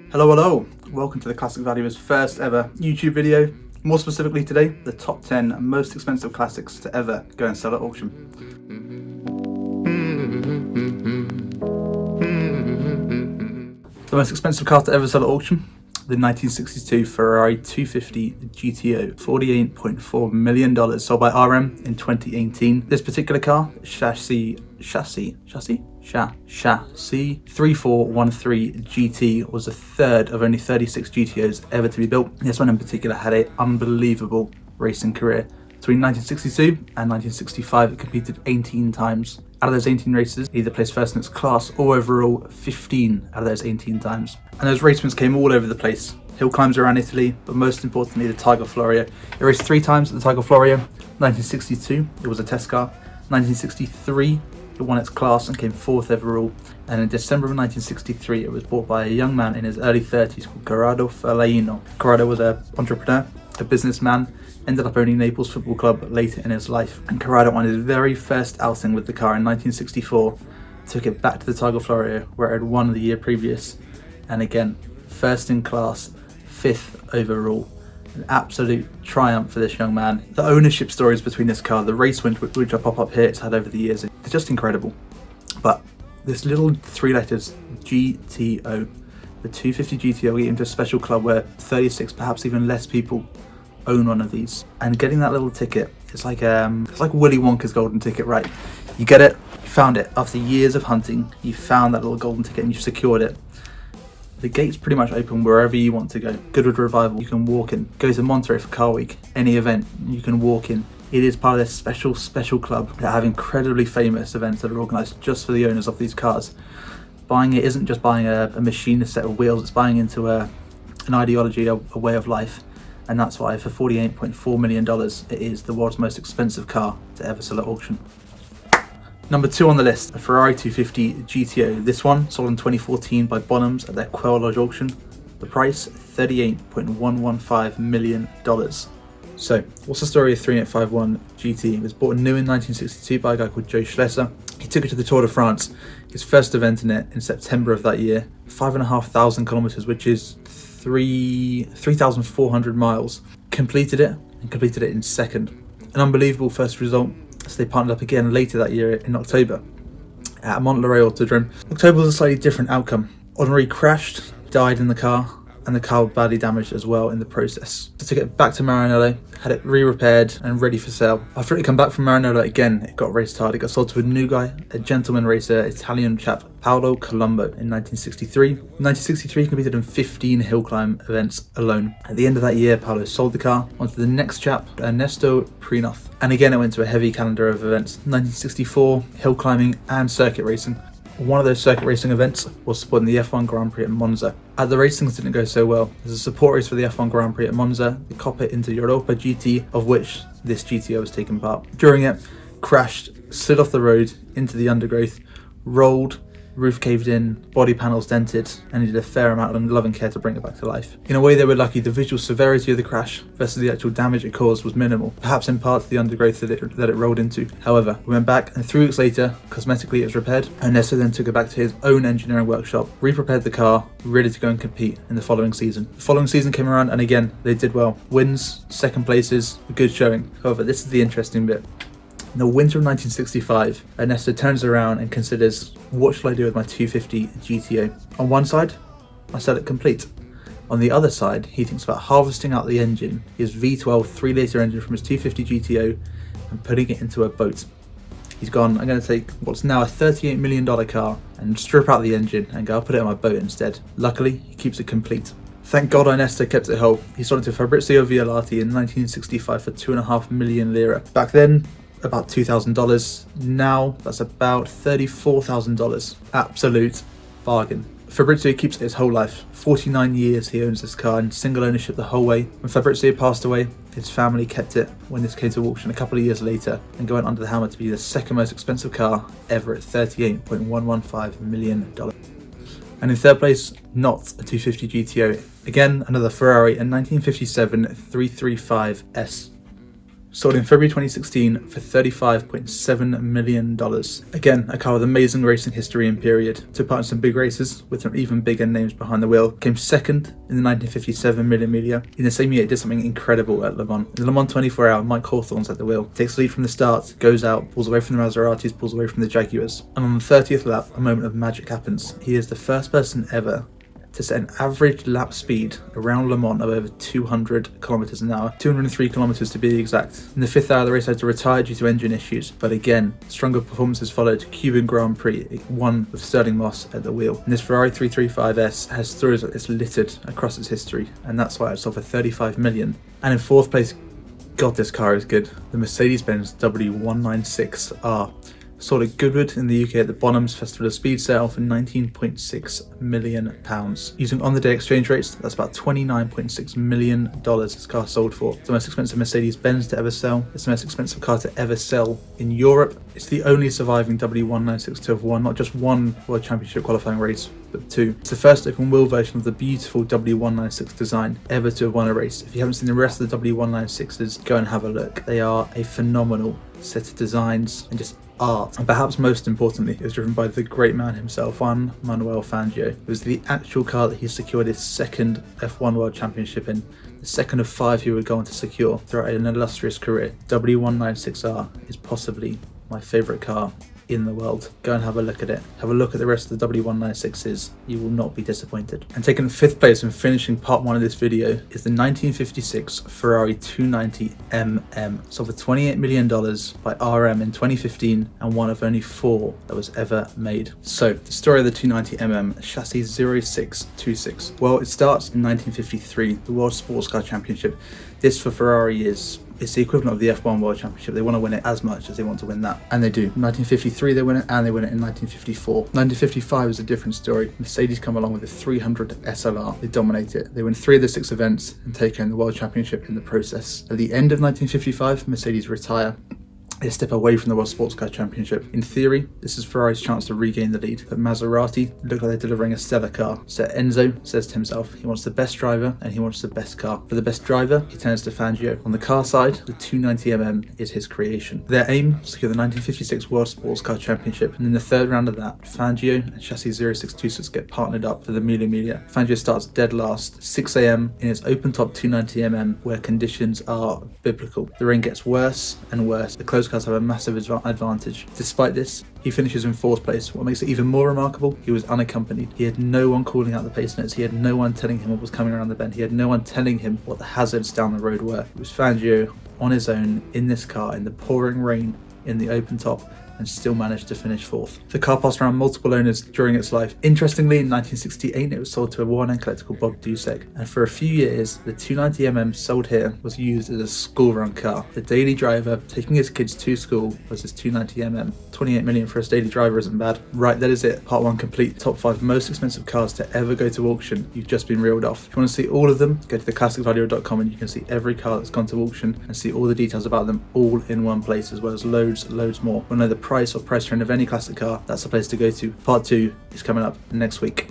Hello, welcome to the Classic Valuer's first ever YouTube video. More specifically today, the top 10 most expensive classics to ever go and sell at auction. The most expensive car to ever sell at auction, the 1962 Ferrari 250 GTO, $48.4 million, sold by RM in 2018. This particular car, chassis 3413 GT, was the third of only 36 GTOs ever to be built. This one in particular had an unbelievable racing career. Between 1962 and 1965, it competed 18 times. Out of those 18 races, it either placed first in its class or overall 15 out of those 18 times. And those race wins came all over the place. Hill climbs around Italy, but most importantly, the Tiger Florio. It raced 3 times at the Tiger Florio. 1962, it was a test car. 1963, it won its class and came 4th overall. And in December of 1963, it was bought by a young man in his early 30s called Corrado Ferrari. Corrado was an entrepreneur, a businessman, ended up owning Naples Football Club later in his life. And Corrado won his very first outing with the car in 1964, took it back to the Tiger Florio where it had won the year previous. And again, first in class, 5th overall. An absolute triumph for this young man. The ownership stories between this car, the race wins which I pop up here, it's had over the years, they're just incredible. But this little 3 letters, GTO, the 250 GTO, we get into a special club where 36, perhaps even less people own one of these. And getting that little ticket, it's like Willy Wonka's golden ticket, right? You get it, you found it. After years of hunting, you found that little golden ticket and you secured it. The gates pretty much open wherever you want to go. Goodwood Revival, you can walk in. Go to Monterey for Car Week, any event, you can walk in. It is part of this special club that have incredibly famous events that are organised just for the owners of these cars. Buying it isn't just buying a machine, a set of wheels, it's buying into an ideology, a way of life. And that's why for $48.4 million, it is the world's most expensive car to ever sell at auction. Number 2 on the list, a Ferrari 250 GTO. This one sold in 2014 by Bonhams at their Quail Lodge auction. The price, $38.115 million. So, what's the story of 3851 GT? It was bought new in 1962 by a guy called Joe Schlesser. He took it to the Tour de France, his first event in it in September of that year. 5,500 kilometers, which is 3,400 miles. Completed it in second. An unbelievable first result. So they partnered up again later that year in October at Monterey Autodrome. October was a slightly different outcome. Henri crashed, died in the car, and the car was badly damaged as well in the process. So took it back to Maranello, had it re-repaired and ready for sale. After it came back from Maranello again, it got raced hard. It got sold to a new guy, a gentleman racer, Italian chap, Paolo Colombo, in 1963. In 1963, he competed in 15 hill climb events alone. At the end of that year, Paolo sold the car onto the next chap, Ernesto Prinoth. And again, it went to a heavy calendar of events. 1964, hill climbing and circuit racing. One of those circuit racing events was supporting the F1 Grand Prix at Monza. At the race, things didn't go so well. There's a support race for the F1 Grand Prix at Monza, the Coppa Inter Europa GT, of which this GTO was taking part. During it, crashed, slid off the road into the undergrowth, rolled, roof caved in, body panels dented, and needed a fair amount of love and care to bring it back to life. In a way, they were lucky. The visual severity of the crash versus the actual damage it caused was minimal, perhaps in part to the undergrowth that it rolled into. However, we went back, and 3 weeks later, cosmetically it was repaired. Ernesto then took it back to his own engineering workshop, re-prepared the car, ready to go and compete in the following season. The following season came around, and again, they did well. Wins, second places, a good showing. However, this is the interesting bit. In the winter of 1965, Ernesto turns around and considers, what should I do with my 250 GTO? On one side, I sell it complete. On the other side, he thinks about harvesting out the engine, his V12 3-litre engine from his 250 GTO, and putting it into a boat. He's gone, I'm going to take what's now a $38 million car and strip out the engine and go, I'll put it on my boat instead. Luckily, he keeps it complete. Thank God Ernesto kept it whole. He sold it to Fabrizio Violati in 1965 for 2.5 million lira. Back then, about $2,000. Now that's about $34,000. Absolute bargain. Fabrizio keeps it his whole life. 49 years he owns this car in single ownership the whole way. When Fabrizio passed away, his family kept it when this came to auction a couple of years later and going under the hammer to be the second most expensive car ever at $38.115 million. And in third place, not a 250 GTO. Again, another Ferrari, a 1957 335S. sold in February 2016 for $35.7 million. Again, a car with amazing racing history and period. Took part in some big races with some even bigger names behind the wheel. Came second in the 1957 Mille Miglia. In the same year, it did something incredible at Le Mans. In the Le Mans 24 Hour, Mike Hawthorne's at the wheel. Takes the lead from the start, goes out, pulls away from the Maseratis, pulls away from the Jaguars. And on the 30th lap, a moment of magic happens. He is the first person ever to set an average lap speed around Le Mans of over 200 kilometers an hour, 203 kilometers to be exact. In the 5th hour, the race had to retire due to engine issues, but again, stronger performances followed. Cuban Grand Prix, it won with Sterling Moss at the wheel. And this Ferrari 335S has stories like this littered across its history, and that's why it sold for $35 million. And in 4th place, God, this car is good. The Mercedes-Benz W196R. Sold at Goodwood in the UK at the Bonhams Festival of Speed sale for £19.6 million. Using on-the-day exchange rates, that's about $29.6 million this car sold for. It's the most expensive Mercedes-Benz to ever sell. It's the most expensive car to ever sell in Europe. It's the only surviving W196 to have won not just one World Championship qualifying race, but 2. It's the first open-wheel version of the beautiful W196 design ever to have won a race. If you haven't seen the rest of the W196s, go and have a look. They are a phenomenal set of designs and just art. And perhaps most importantly, it was driven by the great man himself, Juan Manuel Fangio. It was the actual car that he secured his second F1 World Championship in, the second of 5 he would go on to secure throughout an illustrious career. W196R is possibly my favourite car in the world. Go and have a look at it. Have a look at the rest of the W196s. You will not be disappointed. And taking 5th place and finishing part 1 of this video is the 1956 Ferrari 290mm. Sold for $28 million by RM in 2015 and one of only 4 that was ever made. So, the story of the 290mm chassis 0626. Well, it starts in 1953, the World Sports Car Championship. This for Ferrari it's the equivalent of the F1 World Championship. They want to win it as much as they want to win that. And they do. In 1953 they win it, and they win it in 1954. 1955 is a different story. Mercedes come along with the 300 SLR. They dominate it. They win 3 of the 6 events and take home the World Championship in the process. At the end of 1955, Mercedes retire. They step away from the World Sports Car Championship. In theory, this is Ferrari's chance to regain the lead, but Maserati look like they're delivering a stellar car. So Enzo says to himself, he wants the best driver and he wants the best car. For the best driver, he turns to Fangio. On the car side, the 290mm is his creation. Their aim, secure the 1956 World Sports Car Championship, and in the 3rd round of that, Fangio and chassis 0626 get partnered up for the Mille Miglia. Fangio starts dead last, 6 AM in his open-top 290mm, where conditions are biblical. The rain gets worse and worse. The close cars have a massive advantage. Despite this, he finishes in 4th place. What makes it even more remarkable, he was unaccompanied. He had no one calling out the pace notes. He had no one telling him what was coming around the bend. He had no one telling him what the hazards down the road were. It was Fangio on his own in this car in the pouring rain in the open top, and still managed to finish 4th. The car passed around multiple owners during its life. Interestingly, in 1968 it was sold to a one-owned collector called Bob Dusek, and for a few years the 290mm sold here was used as a school run car. The daily driver taking his kids to school was this 290mm. 28 million for a daily driver isn't bad. Right, that is it. Part 1 complete. Top 5 most expensive cars to ever go to auction. You've just been reeled off. If you want to see all of them, go to theclassicvaluer.com and you can see every car that's gone to auction and see all the details about them all in one place, as well as loads more. Want to know the price or price trend of any classic car? That's the place to go to. Part 2 is coming up next week.